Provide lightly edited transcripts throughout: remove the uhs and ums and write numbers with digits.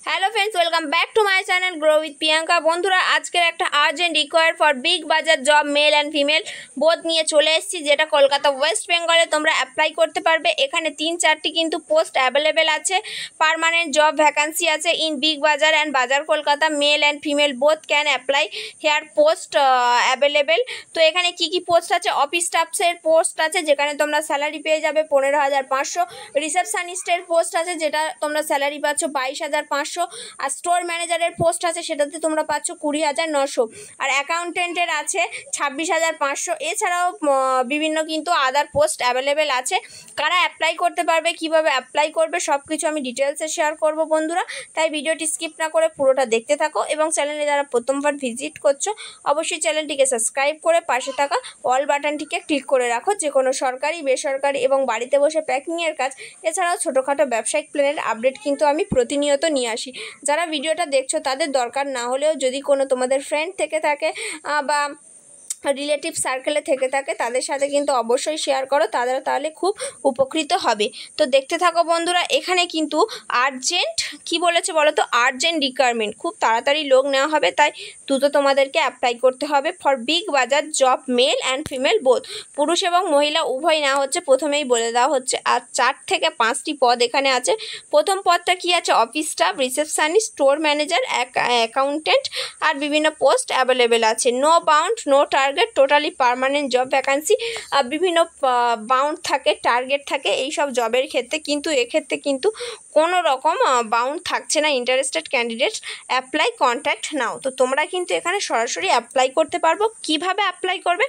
Hello friends, welcome back to my channel grow with Priyanka. বন্ধুরা, আজকের একটা আর্জেন্ট রিকোয়ার ফর বিগ বাজার job mail and female both নিয়ে চলে এসেছি, যেটা কলকাতা ওয়েস্ট বেঙ্গলে তোমরা অ্যাপ্লাই করতে পারবে। এখানে 3-4টি কিন্তু পোস্ট অ্যাভেলেবেল আছে, পার্মানেন্ট জব ভ্যাকান্সি আছে in Big Bazaar and Bazar Kolkata. Male and female both can apply here, post available. তো এখানে কি কি পোস্ট আছে? অফিস স্টাফসের পোস্ট আছে, যেখানে তোমরা স্যালারি পেয়ে যাবে 15,500। রিসেপশনিস্টের পোস্ট আছে, যেটা তোমরা স্যালারি পাচ্ছ 22,500। আর স্টোর ম্যানেজারের পোস্ট আছে, সেটাতে তোমরা পাচ্ছ 20,900। আর অ্যাকাউন্টেন্টের আছে 26,500। এছাড়াও বিভিন্ন কিন্তু আদার পোস্ট অ্যাভেলেবেল আছে। কারা অ্যাপ্লাই করতে পারবে, কিভাবে অ্যাপ্লাই করবে, সব কিছু আমি ডিটেলসে শেয়ার করব বন্ধুরা। তাই ভিডিওটি স্কিপ না করে পুরোটা দেখতে থাকো, এবং চ্যানেলে যারা প্রথমবার ভিজিট করছো অবশ্যই চ্যানেলটিকে সাবস্ক্রাইব করে পাশে থাকা অল বাটনটিকে ক্লিক করে রাখো। যে কোনো সরকারি, বেসরকারি এবং বাড়িতে বসে প্যাকিংয়ের কাজ, এছাড়াও ছোটোখাটো ব্যবসায়িক প্ল্যানের আপডেট কিন্তু আমি প্রতিনিয়ত নিয়ে আসি। যারা ভিডিওটা দেখছো তাদের দরকার না হলেও যদি কোনো তোমাদের ফ্রেন্ড থেকে থাকে বা রিলেটিভ সার্কেলে থেকে থাকে, তাদের সাথে কিন্তু অবশ্যই শেয়ার করো, তারা তাহলে খুব উপকৃত হবে। তো দেখতে থাকো বন্ধুরা। এখানে কিন্তু আর্জেন্ট কি বলেছে বলো তো, আর্জেন্ট রিকোয়ারমেন্ট, খুব তাড়াতাড়ি লোক নেওয়া হবে, তাই দ্রুত তোমাদেরকে অ্যাপ্লাই করতে হবে ফর বিগ বাজার job mail and female both. পুরুষ এবং মহিলা উভয় নেওয়া হচ্ছে, প্রথমেই বলে দেওয়া হচ্ছে। আর 4 থেকে 5টি পদ এখানে আছে। প্রথম পদটা কি আছে? Office staff, receptionist, store manager, accountant, আর বিভিন্ন পোস্ট অ্যাভেলেবেল আছে। No bound, no target, totally permanent job vacancy. বিভিন্ন বাউন্ড থাকে, টার্গেট থাকে এইসব জবের ক্ষেত্রে, কিন্তু এক্ষেত্রে কিন্তু কোনো রকম বাউন্ড থাকছে না। ইন্টারেস্টেড ক্যান্ডিডেট অ্যাপ্লাই, কন্ট্যাক্ট নাও। তো তোমরা কিন্তু এখানে সরাসরি অ্যাপ্লাই করতে পারবো। কিভাবে অ্যাপ্লাই করবে?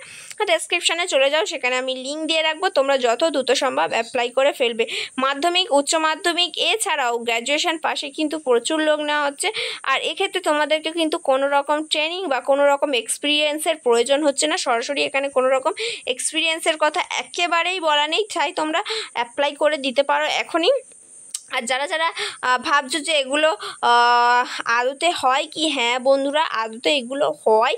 ডেসক্রিপশানে চলে যাও, সেখানে আমি লিঙ্ক দিয়ে রাখবো, তোমরা যত দ্রুত সম্ভব অ্যাপ্লাই করে ফেলবে। মাধ্যমিক, উচ্চ মাধ্যমিক এছাড়াও গ্র্যাজুয়েশন পাশে কিন্তু প্রচুর লোক নেওয়া হচ্ছে। আর এক্ষেত্রে তোমাদেরকে কিন্তু কোনো রকম ট্রেনিং বা কোনো রকম এক্সপিরিয়েন্সের প্রয়োজন হচ্ছে না। সরাসরি এখানে কোনো রকম এক্সপিরিয়েন্সের কথা একেবারেই বলা নেই, তাই তোমরা অ্যাপ্লাই করে দিতে পারো এখনই। আর যারা যারা ভাবছো যে এগুলো আদতে হয় কি, হ্যাঁ বন্ধুরা, আদতে এগুলো হয়।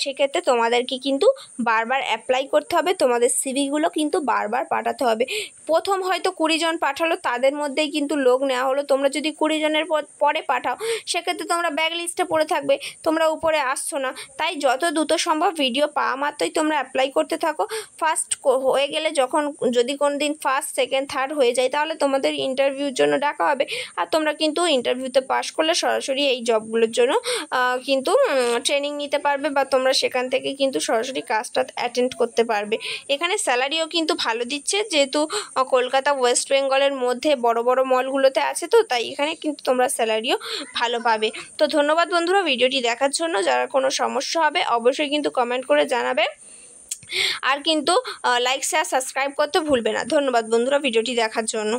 সেক্ষেত্রে তোমাদেরকে কিন্তু বারবার অ্যাপ্লাই করতে হবে, তোমাদের সিভিগুলো কিন্তু বারবার পাঠাতে হবে। প্রথম হয়তো 20 জন পাঠালো, তাদের মধ্যেই কিন্তু লোক নেওয়া হলো। তোমরা যদি 20 জনের পরে পাঠাও, সেক্ষেত্রে তোমরা ব্যাক লিস্টে পড়ে থাকবে, তোমরা উপরে আসছো না। তাই যত দ্রুত সম্ভব ভিডিও পাওয়া মাত্রই তোমরা অ্যাপ্লাই করতে থাকো। ফার্স্ট হয়ে গেলে, যখন যদি কোনো দিন ফার্স্ট, সেকেন্ড, থার্ড হয়ে যায়, তাহলে তোমাদের ইন্টারভিউর জন্য ডাকা হবে। আর তোমরা কিন্তু ইন্টারভিউতে পাশ করলে সরাসরি এই জবগুলোর জন্য কিন্তু ট্রেনিং নিতে পারবে, বা তোমরা সেখান থেকে কিন্তু সরাসরি কাজটা অ্যাটেন্ড করতে পারবে। এখানে স্যালারিও কিন্তু ভালো দিচ্ছে, যেহেতু কলকাতা ওয়েস্ট বেঙ্গলের মধ্যে বড় বড় মলগুলোতে আছে, তো তাই এখানে কিন্তু তোমরা স্যালারিও ভালো পাবে। তো ধন্যবাদ বন্ধুরা ভিডিওটি দেখার জন্য। যারা কোনো সমস্যা হবে অবশ্যই কিন্তু কমেন্ট করে জানাবে, আর কিন্তু লাইক, শেয়ার, সাবস্ক্রাইব করতে ভুলবে না। ধন্যবাদ বন্ধুরা ভিডিওটি দেখার জন্য।